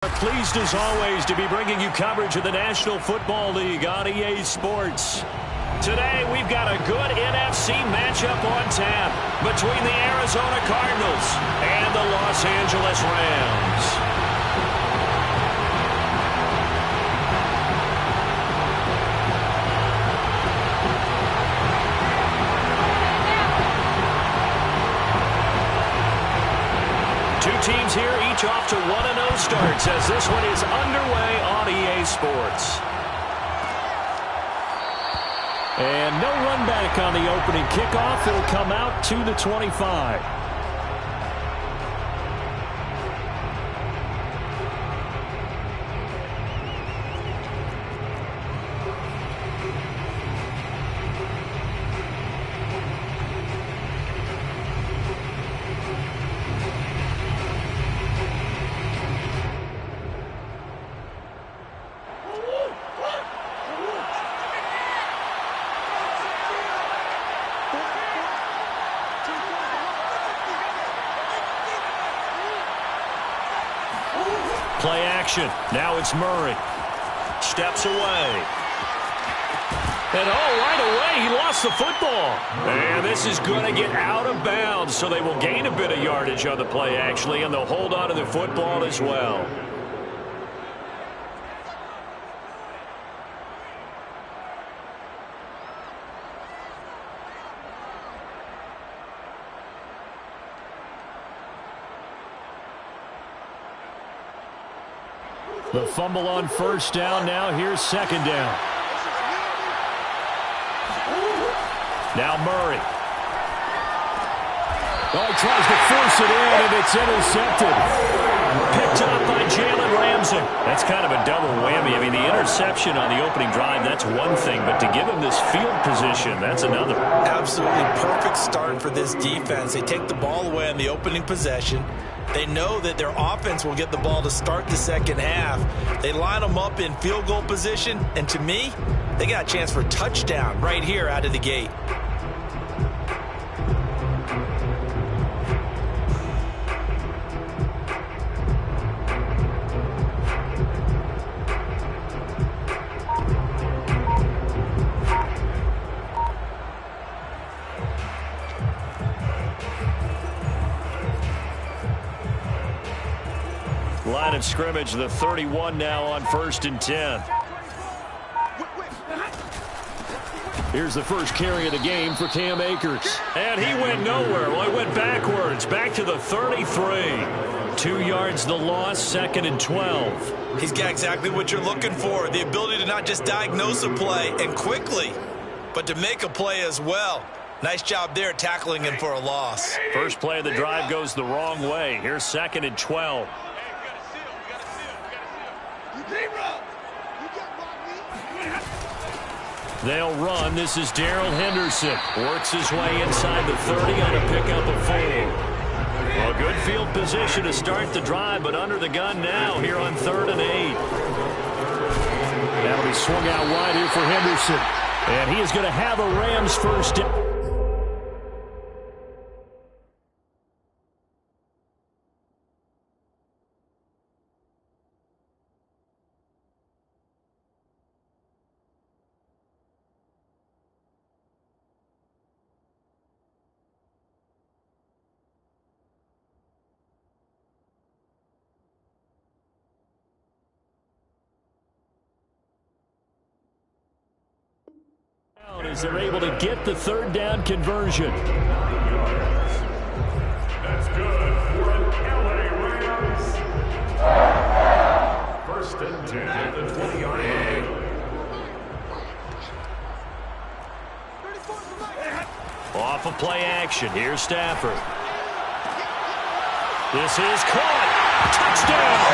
Pleased as always to be bringing you coverage of the National Football League on EA Sports. Today we've got a good NFC matchup on tap between the Arizona Cardinals and the Los Angeles Rams. Teams here, each off to 1-0 starts as this one is underway on EA Sports. And no run back on the opening kickoff. It'll come out to the 25. Play action. Now it's Murray. Steps away. And right away, he lost the football. And this is going to get out of bounds, so they will gain a bit of yardage on the play, actually, and they'll hold on to the football as well. The fumble on first down. Now here's second down. Now Murray. Oh, he tries to force it in, and it's intercepted. Picked up by Jalen Ramsey. That's kind of a double whammy. I mean, the interception on the opening drive, that's one thing, but to give him this field position, that's another. Absolutely perfect start for this defense. They take the ball away on the opening possession. They know that their offense will get the ball to start the second half. They line them up in field goal position, and to me, they got a chance for a touchdown right here out of the gate. Line of scrimmage, the 31 now on 1st and 10. Here's the first carry of the game for Cam Akers. And he went nowhere. Well, he went backwards, back to the 33. 2 yards the loss, 2nd and 12. He's got exactly what you're looking for, the ability to not just diagnose a play and quickly, but to make a play as well. Nice job there tackling him for a loss. First play of the drive goes the wrong way. Here's 2nd and 12. They'll run. This is Darrell Henderson. Works his way inside the 30 on a pickup of 4. Well, good field position to start the drive, but under the gun now here on 3rd and 8. That'll be swung out wide here for Henderson. And he is going to have a Rams first down. As they're able to get the 3rd down conversion. That's good for an LA Rams. 1st and 10 at the 20-yard line. Off of play action. Here's Stafford. This is caught. Touchdown!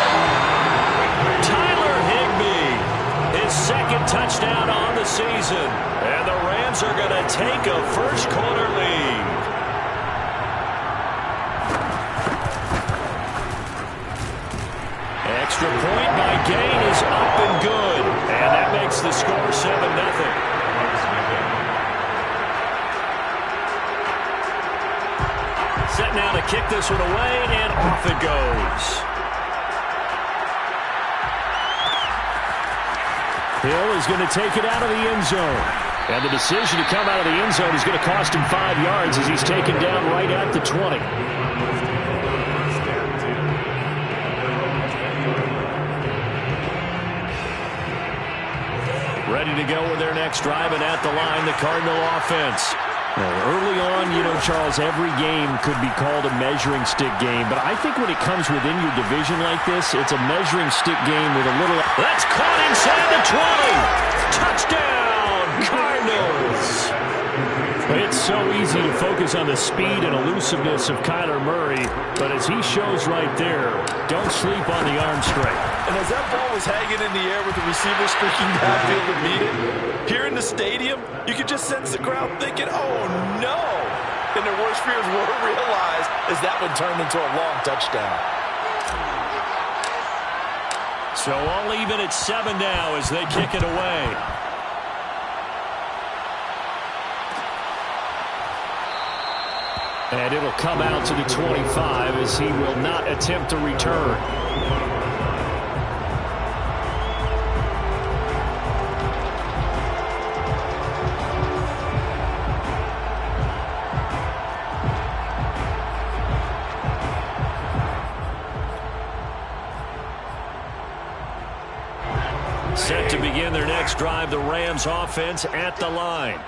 Tyler Higbee. His 2nd touchdown on the season. And the Rams are going to take a first-quarter lead. Extra point by Gain is up and good. And that makes the score 7-0. Set now to kick this one away, and off it goes. Hill is going to take it out of the end zone. And the decision to come out of the end zone is going to cost him 5 yards as he's taken down right at the 20. Ready to go with their next drive, and at the line, the Cardinal offense. Early on, you know, Charles, every game could be called a measuring stick game. But I think when it comes within your division like this, it's a measuring stick game with a little... That's caught inside the 20. Touchdown, Cardinals. It's so easy to focus on the speed and elusiveness of Kyler Murray. But as he shows right there, don't sleep on the arm strength. And as that ball was hanging in the air with the receiver streaking downfield to meet it, here in the stadium, you could just sense the crowd thinking, oh, no. And their worst fears were realized as that one turned into a long touchdown. So all even at 7 now as they kick it away. And it'll come out to the 25 as he will not attempt to return. Set to begin their next drive, the Rams offense at the line.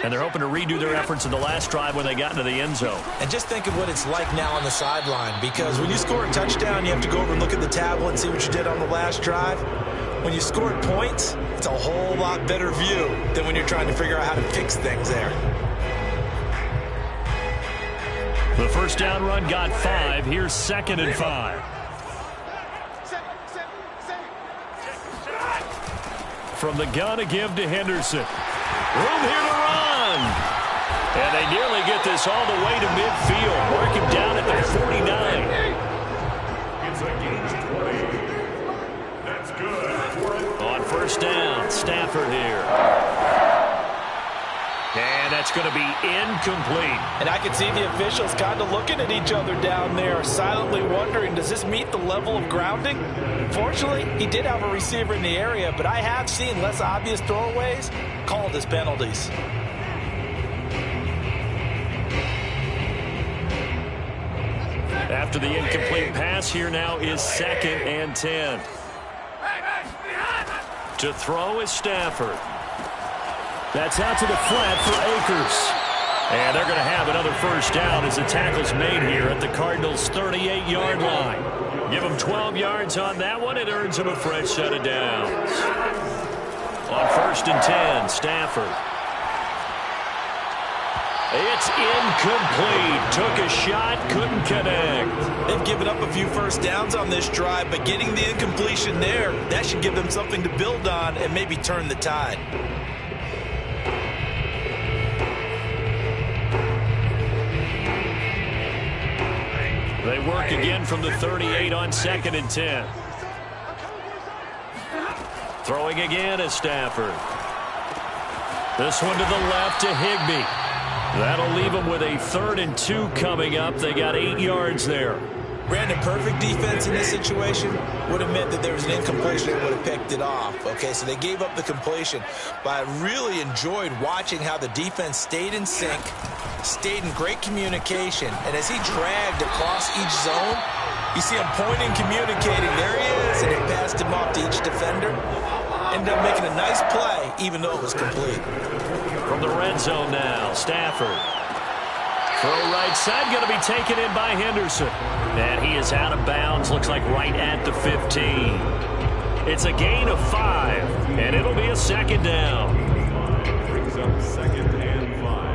And they're hoping to redo their efforts in the last drive when they got into the end zone. And just think of what it's like now on the sideline, because when you score a touchdown, you have to go over and look at the tablet and see what you did on the last drive. When you scored points, it's a whole lot better view than when you're trying to figure out how to fix things there. The first down run got 5. Here's 2nd and 5. From the gun, a give to Henderson. Room here to run. And they nearly get this all the way to midfield. Mark him down at the 49. It's a gain of 20. That's good. On first down, Stafford here. And that's going to be incomplete. And I can see the officials kind of looking at each other down there, silently wondering, does this meet the level of grounding? Fortunately, he did have a receiver in the area, but I have seen less obvious throwaways called as penalties. After the incomplete pass, here now is 2nd and 10. To throw is Stafford. That's out to the flat for Akers. And they're going to have another first down as the tackle's made here at the Cardinals' 38-yard line. Give them 12 yards on that one. It earns them a fresh set of downs. On 1st and 10, Stafford. It's incomplete. Took a shot, couldn't connect. They've given up a few first downs on this drive, but getting the incompletion there, that should give them something to build on and maybe turn the tide. They work again from the 38 on 2nd and 10. Throwing again is Stafford. This one to the left to Higbee. That'll leave them with a 3rd and 2 coming up. They got 8 yards there. Brandon, perfect defense in this situation would have meant that there was an incompletion. They would have picked it off. Okay, so they gave up the completion. But I really enjoyed watching how the defense stayed in sync, stayed in great communication. And as he dragged across each zone, you see him pointing, communicating. There he is, and he passed him off to each defender. Ended up making a nice play, even though it was complete. From the red zone now, Stafford. Throw right side, going to be taken in by Henderson. And he is out of bounds, looks like right at the 15. It's a gain of 5, and it'll be a 2nd down. Brings up 2nd and 5.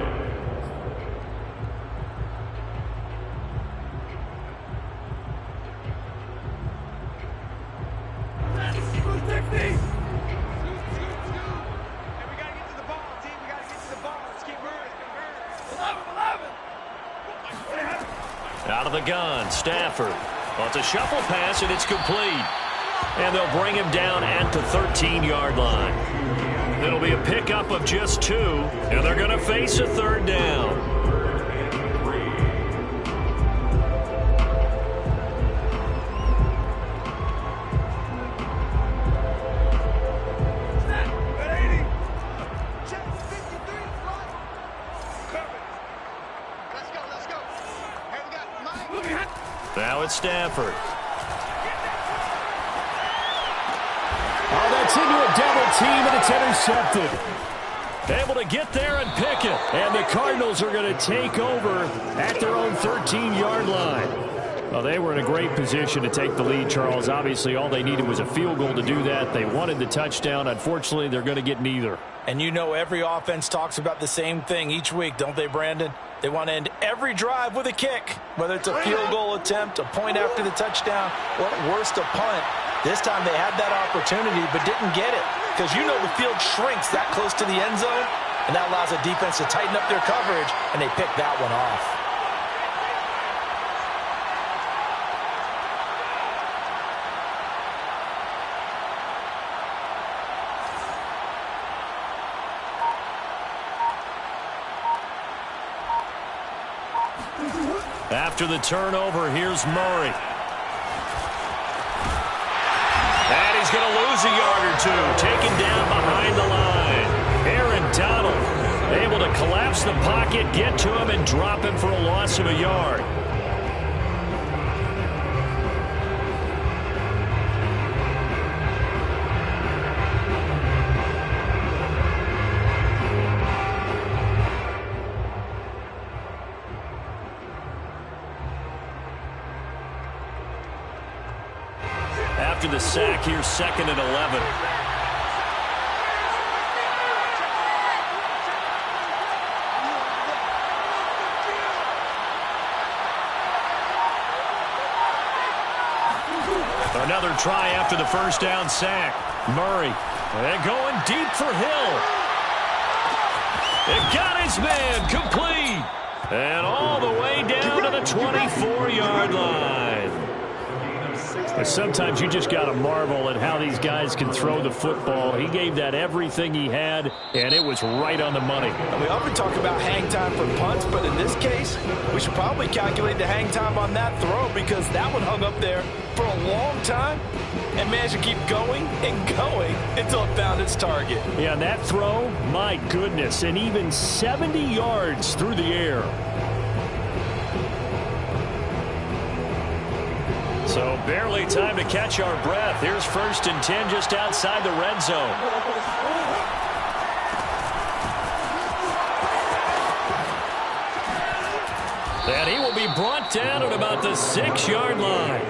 Out of the gun, Stafford. Well, it's a shuffle pass, and it's complete. And they'll bring him down at the 13-yard line. It'll be a pickup of just 2, and they're going to face a 3rd down. Now it's Stafford. Oh, that's into a double team, and it's intercepted. Able to get there and pick it. And the Cardinals are going to take over at their own 13-yard line. Well, they were in a great position to take the lead, Charles. Obviously, all they needed was a field goal to do that. They wanted the touchdown. Unfortunately, they're going to get neither. And you know every offense talks about the same thing each week, don't they, Brandon? They want to end every drive with a kick, whether it's a field goal attempt, a point after the touchdown, or at worst, a punt. This time they had that opportunity but didn't get it because you know the field shrinks that close to the end zone, and that allows the defense to tighten up their coverage, and they pick that one off. After the turnover, here's Murray. And he's going to lose a yard or two. Taken down behind the line. Aaron Donald able to collapse the pocket, get to him, and drop him for a loss of a yard. After the sack, here's 2nd and 11. Another try after the first down sack. Murray, and going deep for Hill. It got his man complete. And all the way down to the 24-yard line. Sometimes you just got to marvel at how these guys can throw the football. He gave that everything he had, and it was right on the money. And we often talk about hang time for punts, but in this case, we should probably calculate the hang time on that throw because that one hung up there for a long time and managed to keep going and going until it found its target. Yeah, and that throw, my goodness, and even 70 yards through the air. So barely time to catch our breath. Here's 1st and 10 just outside the red zone. And he will be brought down at about the 6-yard line.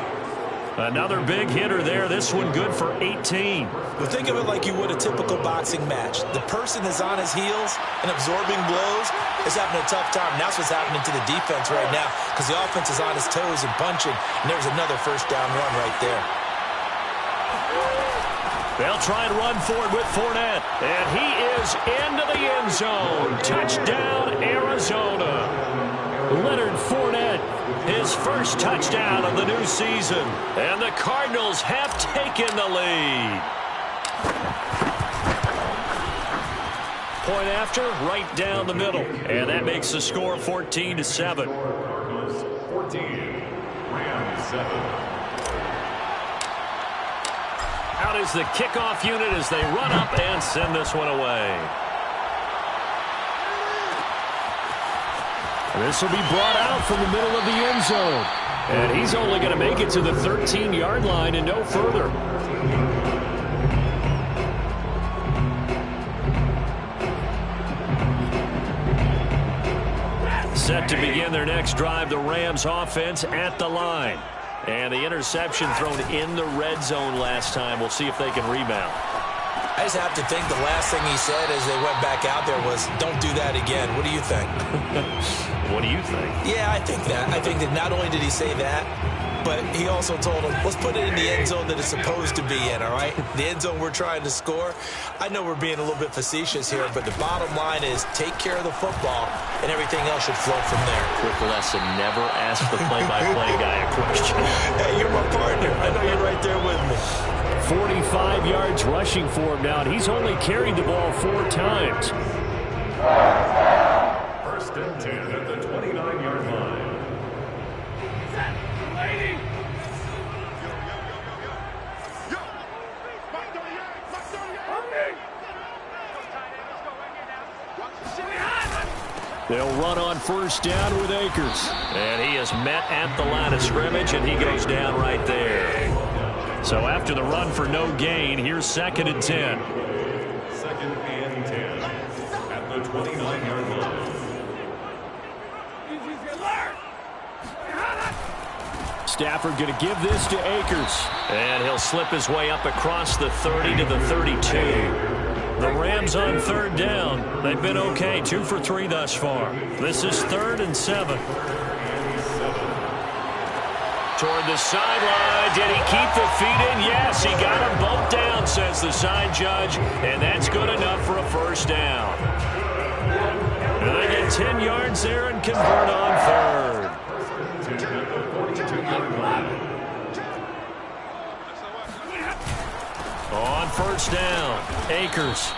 Another big hitter there. This one good for 18. Well, think of it like you would a typical boxing match. The person is on his heels and absorbing blows is having a tough time. And that's what's happening to the defense right now because the offense is on his toes and punching. And there's another first down run right there. They'll try and run forward with Fournette. And he is into the end zone. Touchdown, Arizona. Leonard Fournette, his first touchdown of the new season. And the Cardinals have taken the lead. Point after, right down the middle. And that makes the score 14-7. 14, Rams 7. Out is the kickoff unit as they run up and send this one away. This will be brought out from the middle of the end zone. And he's only going to make it to the 13-yard line and no further. Set to begin their next drive, the Rams offense at the line. And the interception thrown in the red zone last time. We'll see if they can rebound. I just have to think the last thing he said as they went back out there was, don't do that again. What do you think? What do you think? Yeah, I think that. I think that not only did he say that, but he also told him, let's put it in the end zone that it's supposed to be in, all right? The end zone we're trying to score. I know we're being a little bit facetious here, but the bottom line is take care of the football, and everything else should flow from there. Quick lesson, never ask the play-by-play guy a question. Hey, you're my partner. I know you're right there with me. 45 yards rushing for him now, and he's only carried the ball 4 times. 1st and 10 at the 29-yard line. They'll run on first down with Akers. And he is met at the line of scrimmage, and he goes down right there. So after the run for no gain, here's 2nd and 10. 2nd and 10 at the 29-yard line. Stafford going to give this to Akers. And he'll slip his way up across the 30 to the 32. The Rams on 3rd down. They've been okay, 2 for 3 thus far. This is 3rd and 7. Toward the sideline. Did he keep the feet in? Yes, he got them both down, says the side judge. And that's good enough for a first down. And they get 10 yards there and convert on 3rd. On first down, Akers.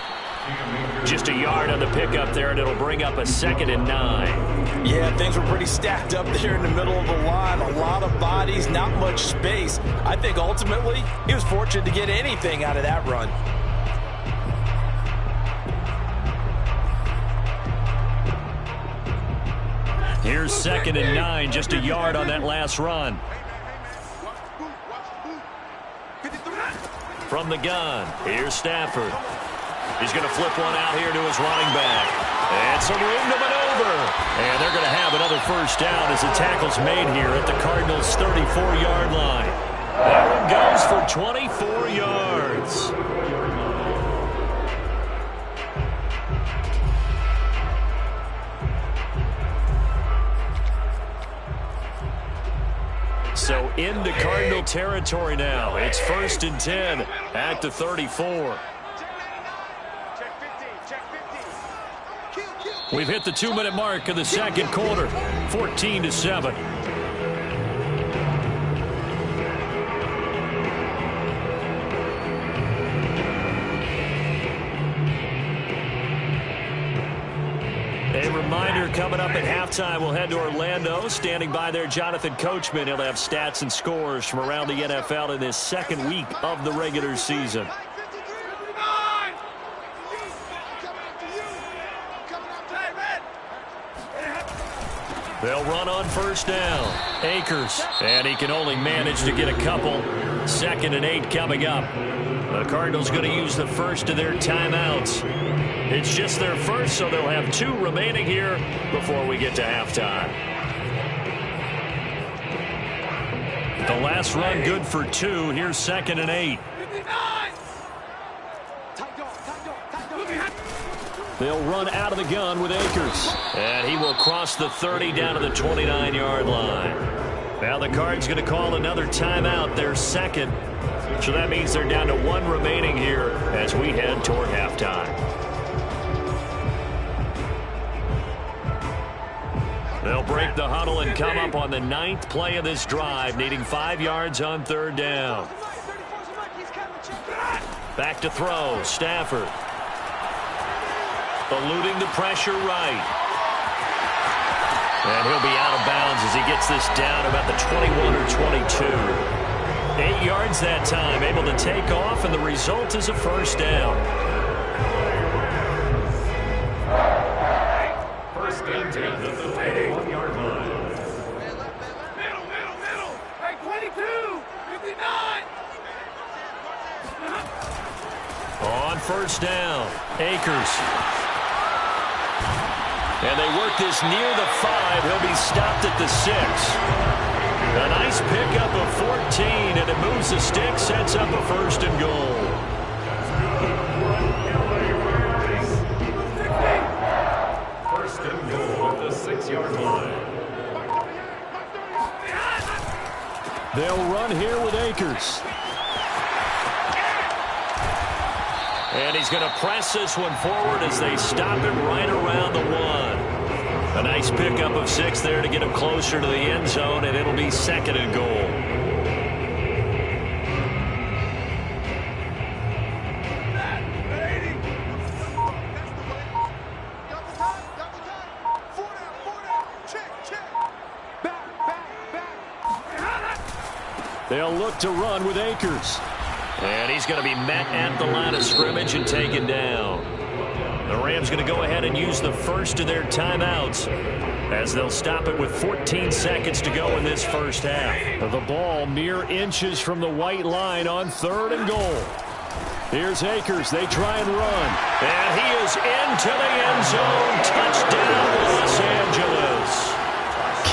Just a yard on the pickup there, and it'll bring up a 2nd and 9. Yeah, things were pretty stacked up there in the middle of the line. A lot of bodies, not much space. I think ultimately he was fortunate to get anything out of that run. Here's 2nd and 9, just a yard on that last run. From the gun, here's Stafford. He's going to flip one out here to his running back. And some room to maneuver. And they're going to have another first down as the tackle's made here at the Cardinals' 34-yard line. That one goes for 24 yards. So into Cardinal territory now. It's 1st and 10 at the 34. We've hit the 2-minute mark of the 2nd quarter, 14-7. A reminder, coming up at halftime, we'll head to Orlando. Standing by there, Jonathan Coachman. He'll have stats and scores from around the NFL in this 2nd week of the regular season. They'll run on first down. Akers. And he can only manage to get a couple. 2nd and 8 coming up. The Cardinals going to use the first of their timeouts. It's just their first, so they'll have 2 remaining here before we get to halftime. The last run good for 2. Here's 2nd and 8. They'll run out of the gun with Akers. And he will cross the 30 down to the 29-yard line. Now the Cards going to call another timeout, their 2nd. So that means they're down to 1 remaining here as we head toward halftime. They'll break the huddle and come up on the 9th play of this drive, needing 5 yards on 3rd down. Back to throw, Stafford. Eluding the pressure right. And he'll be out of bounds as he gets this down about the 21 or 22. 8 yards that time, able to take off, and the result is a first down. First and 10 at the 21-yard line. Middle. Hey, 22, 59. On first down, Akers. And they work this near the 5. He'll be stopped at the 6. A nice pickup of 14, and it moves the stick, sets up a 1st and goal. First and goal at the 6-yard line. They'll run here with Akers. And he's going to press this one forward as they stop it right around the 1. A nice pickup of 6 there to get him closer to the end zone, and it'll be 2nd and goal. They'll look to run with Akers. And he's going to be met at the line of scrimmage and taken down. The Rams going to go ahead and use the first of their timeouts as they'll stop it with 14 seconds to go in this first half. The ball mere inches from the white line on 3rd and goal. Here's Akers. They try and run. And he is into the end zone. Touchdown, Los Angeles.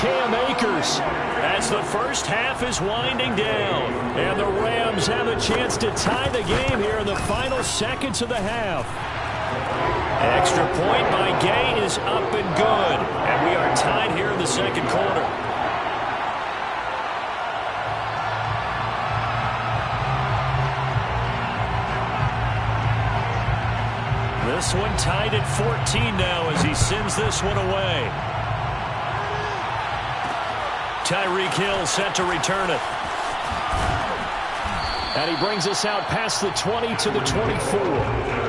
Cam Akers, as the first half is winding down. And the Rams have a chance to tie the game here in the final seconds of the half. Extra point by Gay is up and good. And we are tied here in the second quarter. This one tied at 14 now as he sends this one away. Tyreek Hill set to return it. And he brings us out past the 20 to the 24.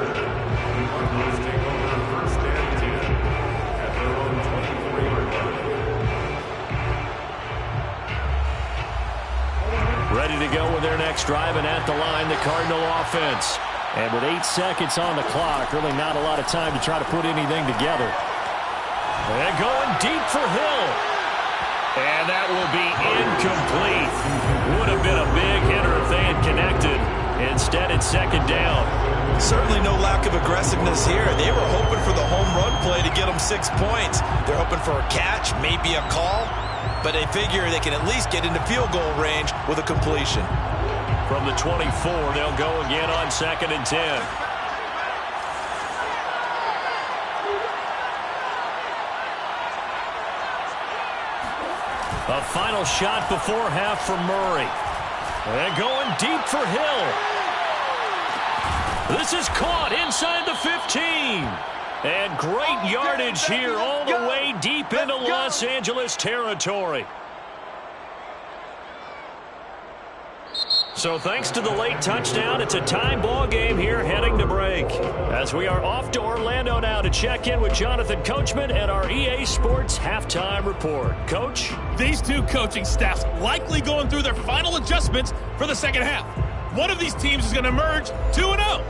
Ready to go with their next drive, and at the line, the Cardinal offense. And with 8 seconds on the clock, really not a lot of time to try to put anything together. And going deep for Hill. And that will be incomplete. Would have been a big hitter if they had connected. Instead, it's second down. Certainly no lack of aggressiveness here. They were hoping for the home run play to get them 6 points. They're hoping for a catch, maybe a call. But they figure they can at least get into field goal range with a completion. From the 24, they'll go again on 2nd and 10. A final shot before half for Murray. And going deep for Hill. This is caught inside the 15. And great yardage here all the way deep into Los Angeles territory. So thanks to the late touchdown, it's a tie ball game here heading to break. As we are off to Orlando now to check in with Jonathan Coachman and our EA Sports Halftime Report. Coach? These two coaching staffs likely going through their final adjustments for the second half. One of these teams is going to emerge 2-0.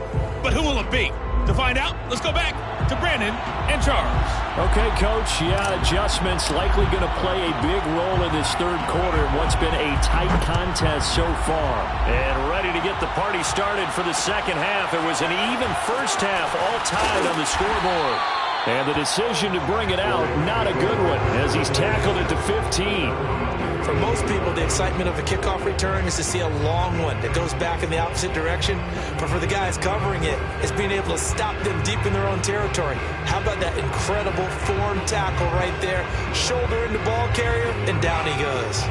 But who will it be? To find out, let's go back to Brandon and Charles. Okay, Coach. Yeah, adjustments likely going to play a big role in this third quarter in what's been a tight contest so far. And ready to get the party started for the second half. It was an even first half, all tied on the scoreboard. And the decision to bring it out, not a good one, as he's tackled it to 15. For most people, the excitement of a kickoff return is to see a long one that goes back in the opposite direction. But for the guys covering it, it's being able to stop them deep in their own territory. How about that incredible form tackle right there? Shoulder into ball carrier, and down he goes.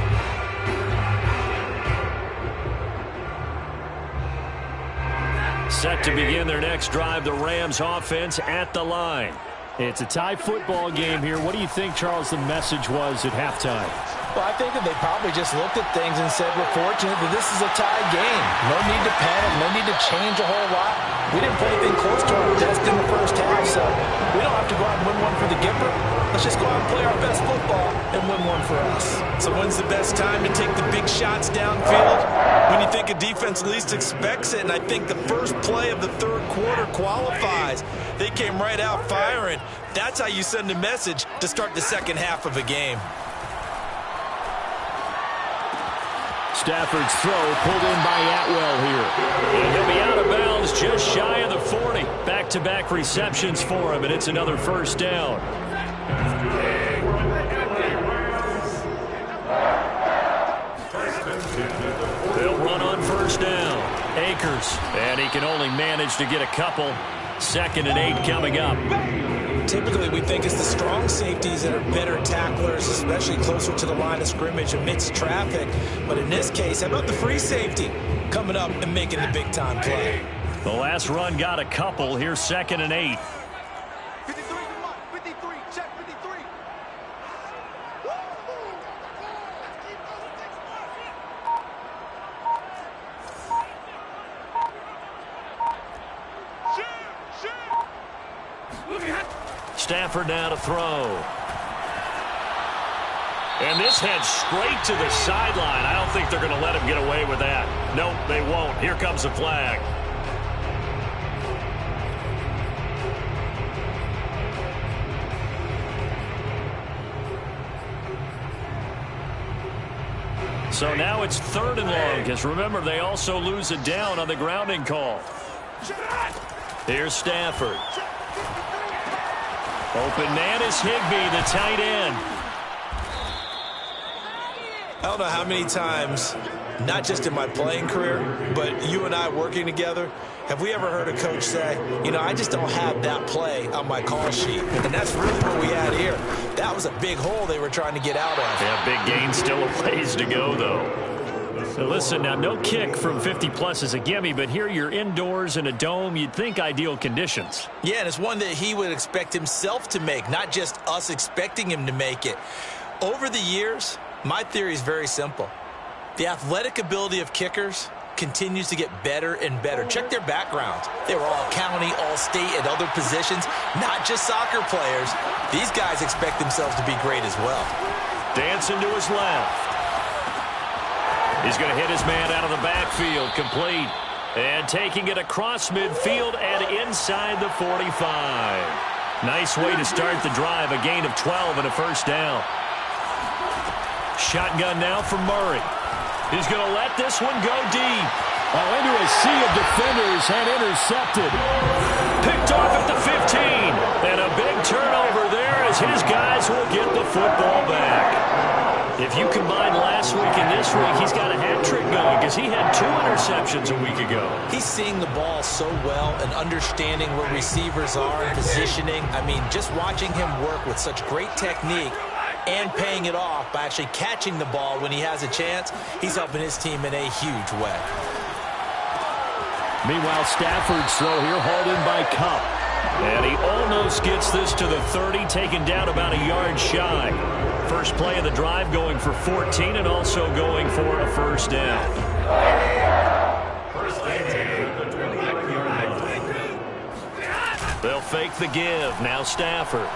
Set to begin their next drive, the Rams offense at the line. It's a tie football game here. What do you think, Charles, the message was at halftime? Well, I think that they probably just looked at things and said, we're fortunate that this is a tie game. No need to panic, no need to change a whole lot. We didn't play anything close to our best in the first half, so we don't have to go out and win one for the Gipper. Let's just go out and play our best football and win one for us. So when's the best time to take the big shots downfield? When you think a defense least expects it, and I think the first play of the third quarter qualifies. They came right out firing. That's how you send a message to start the second half of a game. Stafford's throw pulled in by Atwell here. And he'll be out of bounds just shy of the 40. Back-to-back receptions for him, and it's another first down. They'll run on first down. Akers, and he can only manage to get a couple. 2nd and 8 coming up. Typically, we think it's the strong safeties that are better tacklers, especially closer to the line of scrimmage amidst traffic. But in this case, how about the free safety coming up and making the big-time play? The last run got a couple. Here's 2nd and 8. 53, check 53. Stafford now to throw. And this heads straight to the sideline. I don't think they're going to let him get away with that. Nope, they won't. Here comes the flag. So now it's 3rd and long, because remember, they also lose a down on the grounding call. Here's Stafford. Open man is Higbee, the tight end. I don't know how many times, not just in my playing career, but you and I working together, have we ever heard a coach say, you know, I just don't have that play on my call sheet. And that's really what we had here. That was a big hole they were trying to get out of. Yeah, big gain, still a ways to go, though. So listen, now no kick from 50-plus is a gimme, but here you're indoors in a dome. You'd think ideal conditions. Yeah, and it's one that he would expect himself to make, not just us expecting him to make it. Over the years, my theory is very simple. The athletic ability of kickers continues to get better and better. Check their backgrounds. They were all county, all state, at other positions, not just soccer players. These guys expect themselves to be great as well. Dancing to his left. He's going to hit his man out of the backfield, complete. And taking it across midfield and inside the 45. Nice way to start the drive, a gain of 12 and a first down. Shotgun now for Murray. He's going to let this one go deep. Oh, into a sea of defenders and intercepted. Picked off at the 15. And a big turnover there as his guys will get the football back. If you combine last week and this week, he's got a hat trick going because he had 2 interceptions a week ago. He's seeing the ball so well and understanding where receivers are and positioning. I mean, just watching him work with such great technique and paying it off by actually catching the ball when he has a chance, he's helping his team in a huge way. Meanwhile, Stafford's throw here hauled in by Cup. And he almost gets this to the 30, taken down about a yard shy. First play of the drive going for 14 and also going for a first down. They'll fake the give. Now Stafford.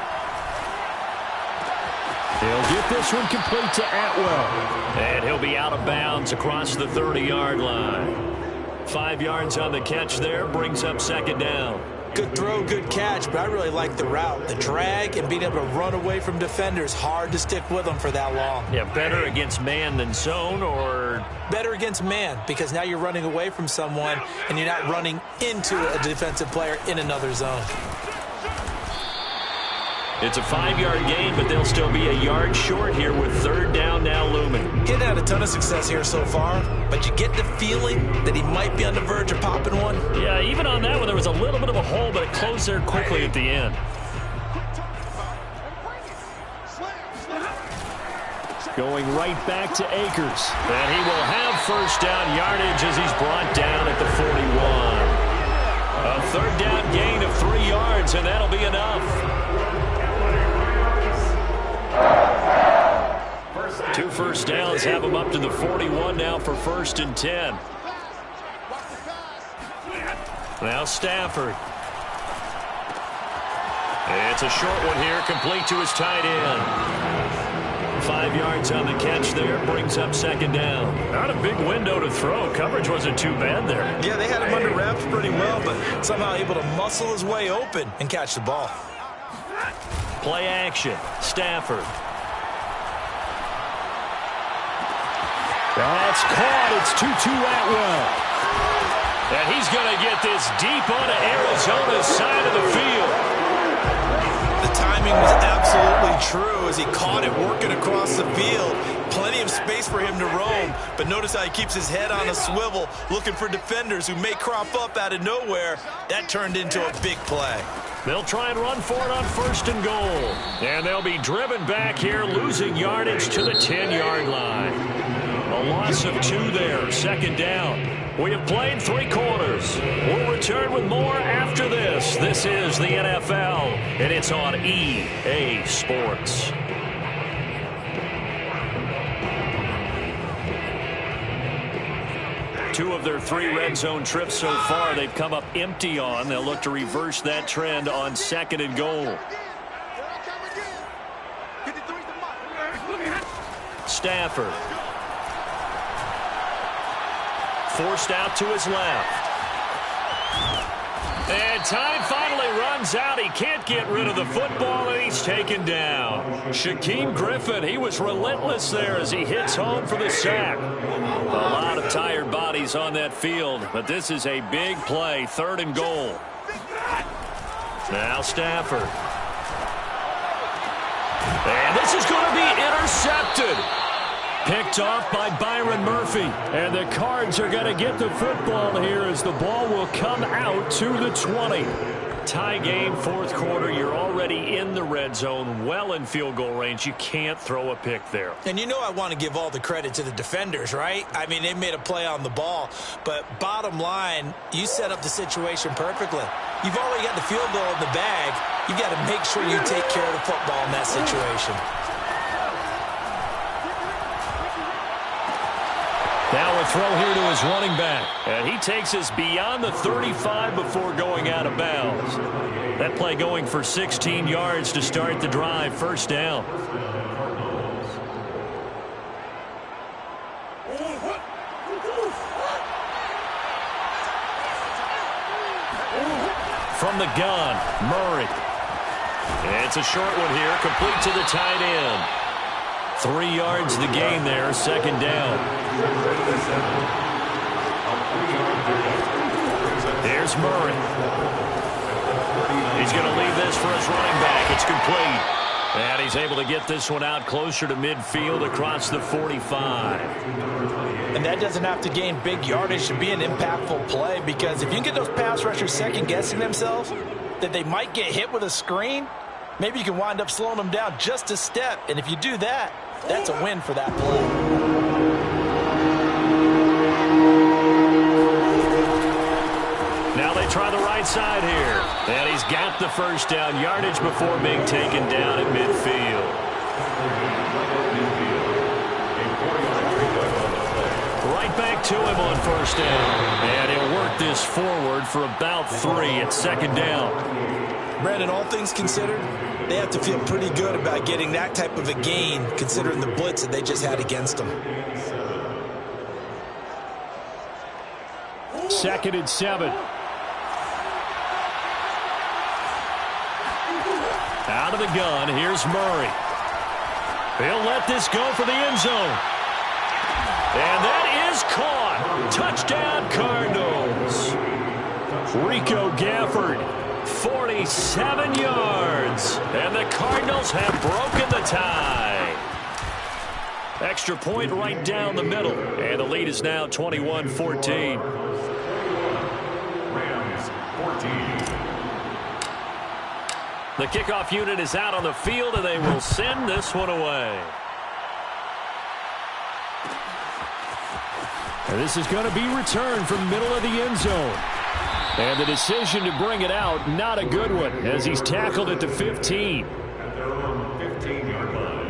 He'll get this one complete to Atwell. And he'll be out of bounds across the 30-yard line. 5 yards on the catch there, brings up second down. Good throw, good catch, but I really like the route. The drag and being able to run away from defenders, hard to stick with them for that long. Yeah, better against man than zone, or? Better against man, because now you're running away from someone and you're not running into a defensive player in another zone. It's a 5-yard gain, but they'll still be a yard short here with third down now looming. He hadn't had a ton of success here so far, but you get the feeling that he might be on the verge of popping one. Yeah, even on that one, there was a little bit of a hole, but it closed there quickly at the end. Going right back to Akers. And he will have first down yardage as he's brought down at the 41. A third down gain of 3 yards, and that'll be enough. 2 first downs have him up to the 41 now for 1st and 10. Now Stafford. It's a short one here, complete to his tight end. 5 yards on the catch there, brings up second down. Not a big window to throw. Coverage wasn't too bad there. Yeah, they had him under wraps pretty well, but somehow able to muscle his way open and catch the ball. Play action. Stafford. That's caught. It's 2-2 Atwell. And he's going to get this deep onto Arizona's side of the field. The timing was absolutely true as he caught it working across the field. Plenty of space for him to roam, but notice how he keeps his head on a swivel looking for defenders who may crop up out of nowhere. That turned into a big play. They'll try and run for it on 1st and goal. And they'll be driven back here, losing yardage to the 10-yard line. A loss of 2 there, second down. We have played 3 quarters. We'll return with more after this. This is the NFL, and it's on EA Sports. Two of their 3 red zone trips so far, they've come up empty on. They'll look to reverse that trend on 2nd and goal. Stafford. Forced out to his left. And time finally runs out. He can't get rid of the football, and he's taken down. Shaquem Griffin, he was relentless there as he hits home for the sack. A lot of tired bodies on that field, but this is a big play, 3rd and goal. Now Stafford. And this is going to be intercepted. Picked off by Byron Murphy. And the Cards are going to get the football here as the ball will come out to the 20. Tie game, 4th quarter. You're already in the red zone, well in field goal range. You can't throw a pick there. And you know I want to give all the credit to the defenders, right? I mean, they made a play on the ball. But bottom line, you set up the situation perfectly. You've already got the field goal in the bag. You've got to make sure you take care of the football in that situation. Now a throw here to his running back. And he takes us beyond the 35 before going out of bounds. That play going for 16 yards to start the drive. 1st down. From the gun, Murray. It's a short one here, complete to the tight end. 3 yards the gain there, 2nd down. Here's Murray. He's going to leave this for his running back. It's complete. And he's able to get this one out closer to midfield across the 45. And that doesn't have to gain big yardage to be an impactful play, because if you can get those pass rushers second-guessing themselves that they might get hit with a screen, maybe you can wind up slowing them down just a step. And if you do that, that's a win for that play. Now they try the right side here. And he's got the 1st down yardage before being taken down at midfield. Right back to him on 1st down. And he'll work this forward for about 3 at 2nd down. Brandon, all things considered, they have to feel pretty good about getting that type of a gain, considering the blitz that they just had against them. 2nd and 7. Out of the gun, here's Murray. He'll let this go for the end zone. And that is caught. Touchdown, Cardinals. Rico Gafford, 47 yards. And the Cardinals have broken the tie. Extra point right down the middle. And the lead is now 21-14. Rams 14. The kickoff unit is out on the field, and they will send this one away. And this is going to be returned from middle of the end zone. And the decision to bring it out, not a good one, as he's tackled at the 15. At their own 15-yard line.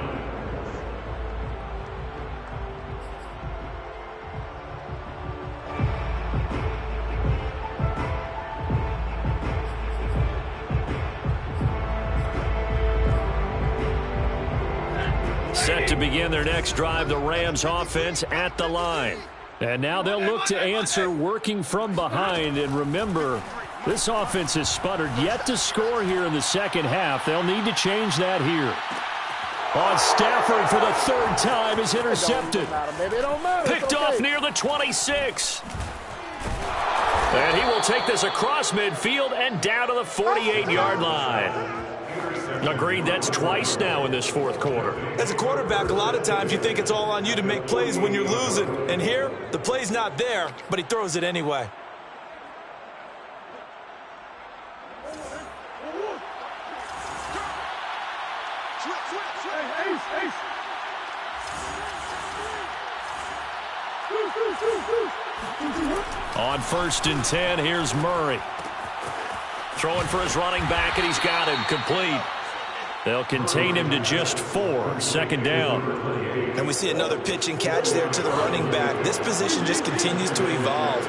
Set to begin their next drive, the Rams offense at the line. And now they'll look to answer working from behind. And remember, this offense has sputtered yet to score here in the 2nd half. They'll need to change that here. On Stafford for the 3rd time is intercepted. Picked off near the 26. And he will take this across midfield and down to the 48-yard line. Agreed, that's twice now in this 4th quarter. As a quarterback, a lot of times you think it's all on you to make plays when you're losing. And here, the play's not there, but he throws it anyway. On 1st and 10, here's Murray. Throwing for his running back, and he's got him complete. They'll contain him to just 4. 2nd down. And we see another pitch and catch there to the running back. This position just continues to evolve.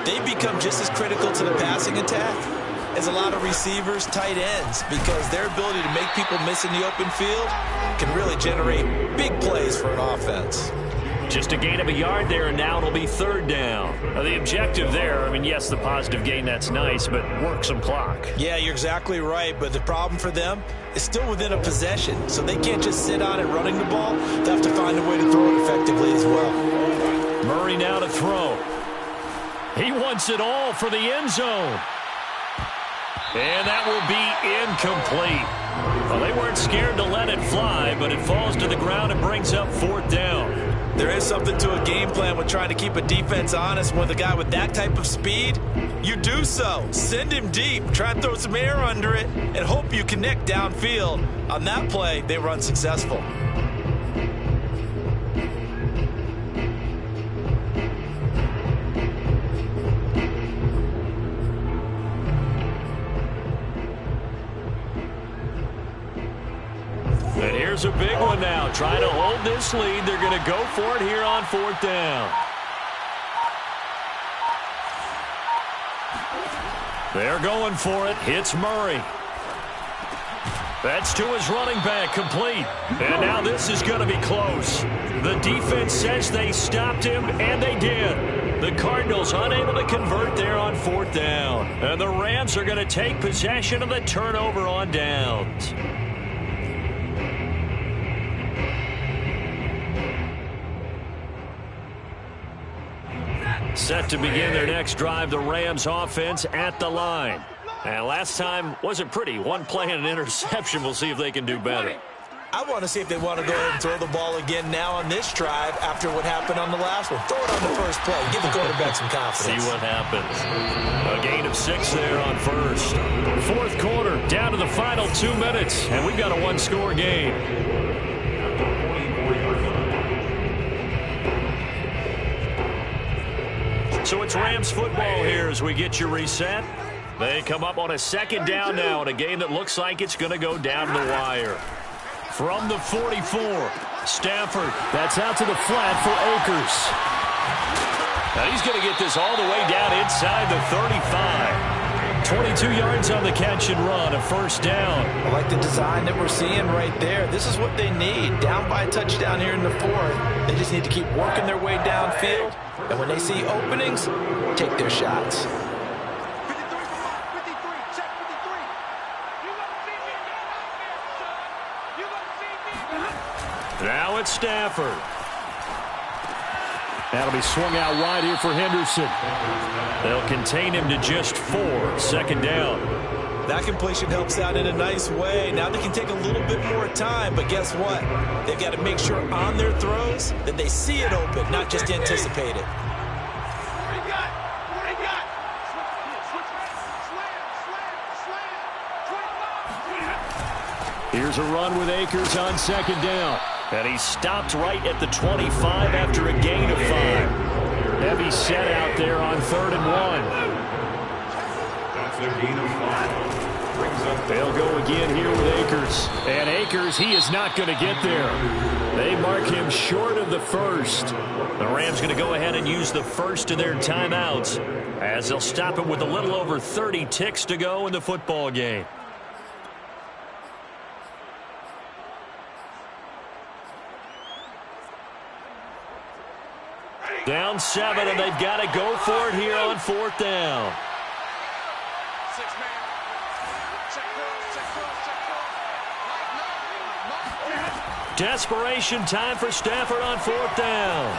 They become just as critical to the passing attack as a lot of receivers, tight ends, because their ability to make people miss in the open field can really generate big plays for an offense. Just a gain of a yard there, and now it'll be 3rd down. Now, the objective there, I mean, yes, the positive gain, that's nice, but work some clock. Yeah, you're exactly right, but the problem for them is still within a possession, so they can't just sit on it running the ball. They have to find a way to throw it effectively as well. Murray now to throw. He wants it all for the end zone. And that will be incomplete. Well, they weren't scared to let it fly, but it falls to the ground and brings up 4th down. There is something to a game plan with trying to keep a defense honest. With a guy with that type of speed, you do so. Send him deep, try and throw some air under it, and hope you connect downfield. On that play, they were unsuccessful. And here's a big one now. Trying to hold this lead. They're going to go for it here on 4th down. They're going for it. Hits Murray. That's to his running back, complete. And now this is going to be close. The defense says they stopped him, and they did. The Cardinals unable to convert there on 4th down. And the Rams are going to take possession of the turnover on downs. Set to begin their next drive, the Rams offense at the line. And last time wasn't pretty. One play and an interception. We'll see if they can do better. I want to see if they want to go ahead and throw the ball again now on this drive after what happened on the last one. Throw it on the first play. Give the quarterback some confidence. See what happens. A gain of 6 there on 1st. 4th quarter, down to the final 2 minutes, and we've got a 1-score game. So it's Rams football here as we get you reset. They come up on a 2nd down now in a game that looks like it's going to go down to the wire. From the 44, Stafford. That's out to the flat for Akers. Now he's going to get this all the way down inside the 35. 22 yards on the catch and run, a 1st down. I like the design that we're seeing right there. This is what they need. Down by a touchdown here in the 4th. They just need to keep working their way downfield. And when they see openings, take their shots. Now it's Stafford. That'll be swung out wide here for Henderson. They'll contain him to just 4. 2nd down. That completion helps out in a nice way. Now they can take a little bit more time, but guess what? They've got to make sure on their throws that they see it open, not just anticipate it. Here's a run with Akers on 2nd down. And he stopped right at the 25 after a gain of 5. Heavy set out there on 3rd and 1. That's a gain of 5. Brings up They'll go again here with Akers. And Akers, he is not going to get there. They mark him short of the 1st. The Rams going to go ahead and use the 1st of their timeouts as they'll stop it with a little over 30 ticks to go in the football game. Down 7, and they've got to go for it here on 4th down. Desperation time for Stafford on 4th down.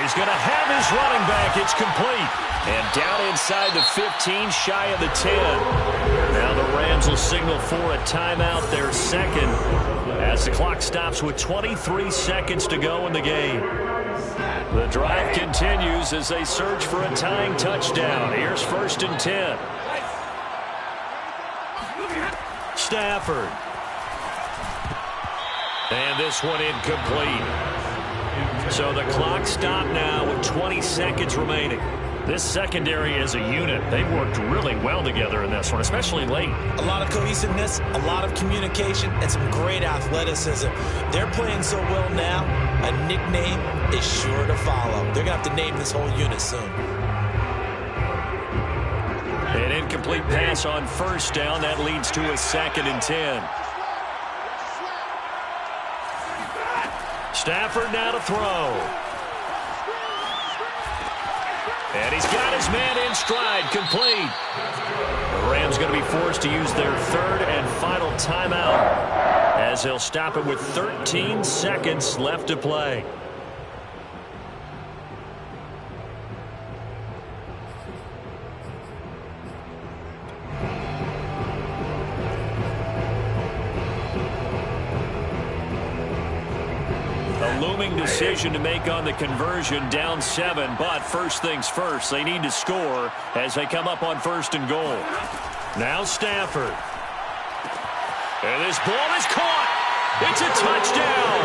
He's going to have his running back. It's complete. And down inside the 15, shy of the 10. Now the Rams will signal for a timeout, their 2nd, as the clock stops with 23 seconds to go in the game. The drive continues as they search for a tying touchdown. Here's 1st and 10. Stafford. And this one incomplete. So the clock stopped now with 20 seconds remaining. This secondary as a unit, they've worked really well together in this one, especially late. A lot of cohesiveness, a lot of communication, and some great athleticism. They're playing so well now, a nickname is sure to follow. They're going to have to name this whole unit soon. An incomplete pass on 1st down. That leads to a 2nd and 10. Stafford now to throw. And he's got his man in stride, complete. The Rams going to be forced to use their third and final timeout as they'll stop it with 13 seconds left to play. Looming decision to make on the conversion, down 7, but first things first, they need to score as they come up on 1st and goal. Now Stafford. And this ball is caught. It's a touchdown.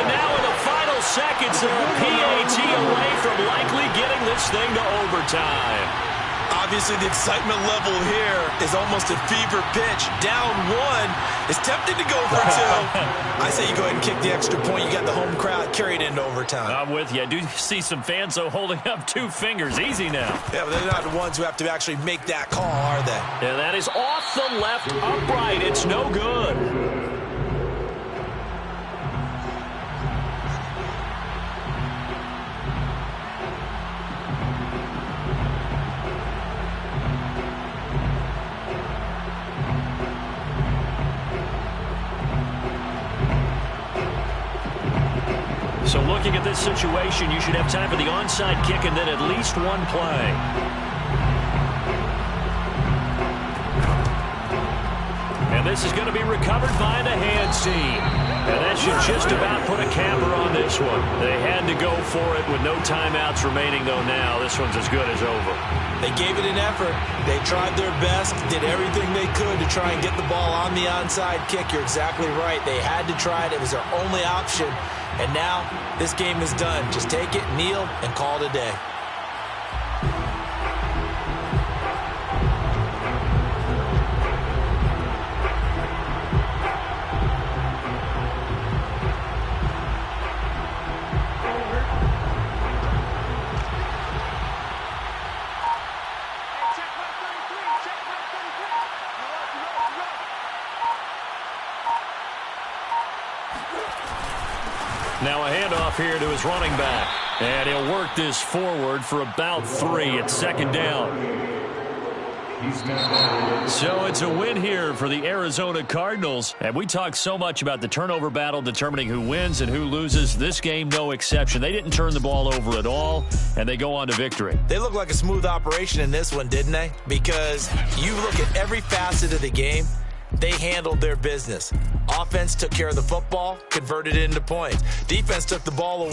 And now in the final seconds, they're a PAT away from likely getting this thing to overtime. Obviously, the excitement level here is almost a fever pitch. Down 1 is tempted to go for 2. I say you go ahead and kick the extra point. You got the home crowd carried into overtime. I'm with you. I do see some fans, though, holding up 2 fingers. Easy now. Yeah, but they're not the ones who have to actually make that call, are they? And that is off the left upright. It's no good. So looking at this situation, you should have time for the onside kick and then at least one play. And this is going to be recovered by the hands team. And that should just about put a capper on this one. They had to go for it with no timeouts remaining, though now this one's as good as over. They gave it an effort. They tried their best, did everything they could to try and get the ball on the onside kick. You're exactly right. They had to try it. It was their only option. And now this game is done. Just take it, kneel, and call it a day. Now a handoff here to his running back. And he'll work this forward for about 3. It's 2nd down. So it's a win here for the Arizona Cardinals. And we talked so much about the turnover battle determining who wins and who loses. This game, no exception. They didn't turn the ball over at all, and they go on to victory. They look like a smooth operation in this one, didn't they? Because you look at every facet of the game, they handled their business. Offense took care of the football, converted it into points. Defense took the ball away.